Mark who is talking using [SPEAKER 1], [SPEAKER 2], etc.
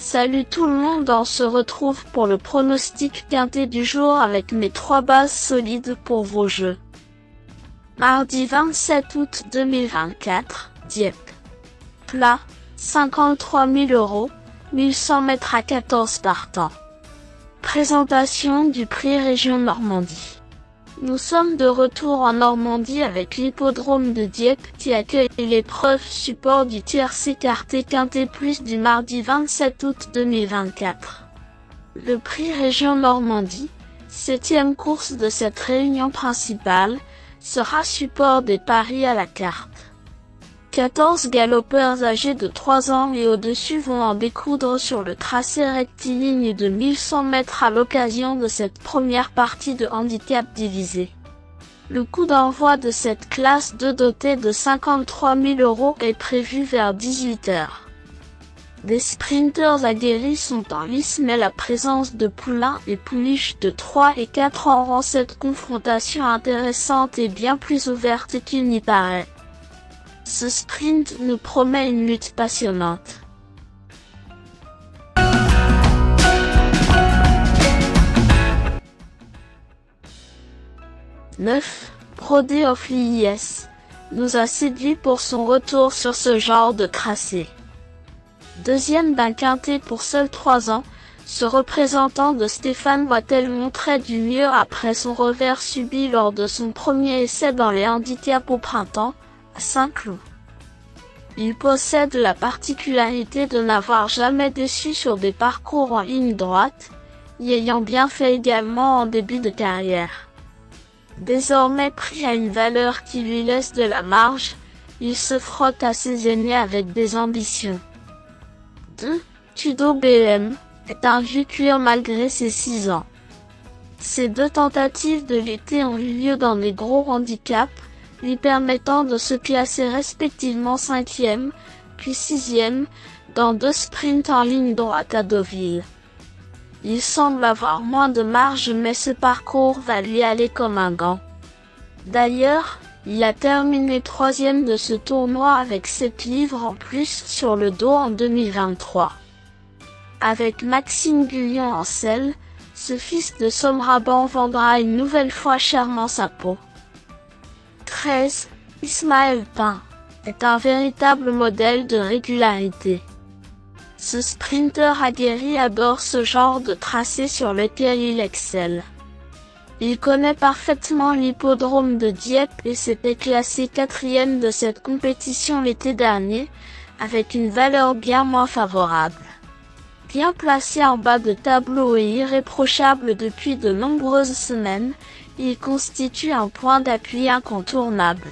[SPEAKER 1] Salut tout le monde, on se retrouve pour le pronostic quintet du jour avec mes 3 bases solides pour vos jeux. Mardi 27 août 2024, Dieppe. Plat, 53 000 €, 1100 mètres à 14 partants. Présentation du prix Région Normandie. Nous sommes de retour en Normandie avec l'hippodrome de Dieppe qui accueille l'épreuve support du tiercé écarté quintet plus du mardi 27 août 2024. Le prix Région Normandie, 7e course de cette réunion principale, sera support des paris à la carte. 14 galopeurs âgés de 3 ans et au-dessus vont en découdre sur le tracé rectiligne de 1100 mètres à l'occasion de cette première partie de handicap divisé. Le coup d'envoi de cette classe 2 dotée de 53 000 € est prévu vers 18 h. Des sprinters aguerris sont en lice mais la présence de poulains et pouliches de 3 et 4 ans rend cette confrontation intéressante et bien plus ouverte qu'il n'y paraît. Ce sprint nous promet une lutte passionnante. « 9. Prodé of l'IS nous a séduit pour son retour sur ce genre de tracé. Deuxième d'un quintet pour seuls 3 ans, ce représentant de Stéphane Wattel montrait du mieux après son revers subi lors de son premier essai dans les handicaps au printemps, à Saint-Cloud. Il possède la particularité de n'avoir jamais déçu sur des parcours en ligne droite, y ayant bien fait également en début de carrière. Désormais pris à une valeur qui lui laisse de la marge, il se frotte à ses aînés avec des ambitions. 2. Tudo BM est un vieux cuir malgré ses 6 ans. Ces 2 tentatives de l'été ont eu lieu dans les gros handicaps, lui permettant de se classer respectivement 5e, puis 6e, dans 2 sprints en ligne droite à Deauville. Il semble avoir moins de marge mais ce parcours va lui aller comme un gant. D'ailleurs, il a terminé 3e de ce tournoi avec 7 livres en plus sur le dos en 2023. Avec Maxime Guyon en selle, ce fils de Somraban vendra une nouvelle fois chèrement sa peau. 13. Ismaël Pain est un véritable modèle de régularité. Ce sprinter aguerri adore ce genre de tracé sur lequel il excelle. Il connaît parfaitement l'hippodrome de Dieppe et s'était classé 4e de cette compétition l'été dernier, avec une valeur bien moins favorable. Bien placé en bas de tableau et irréprochable depuis de nombreuses semaines, il constitue un point d'appui incontournable.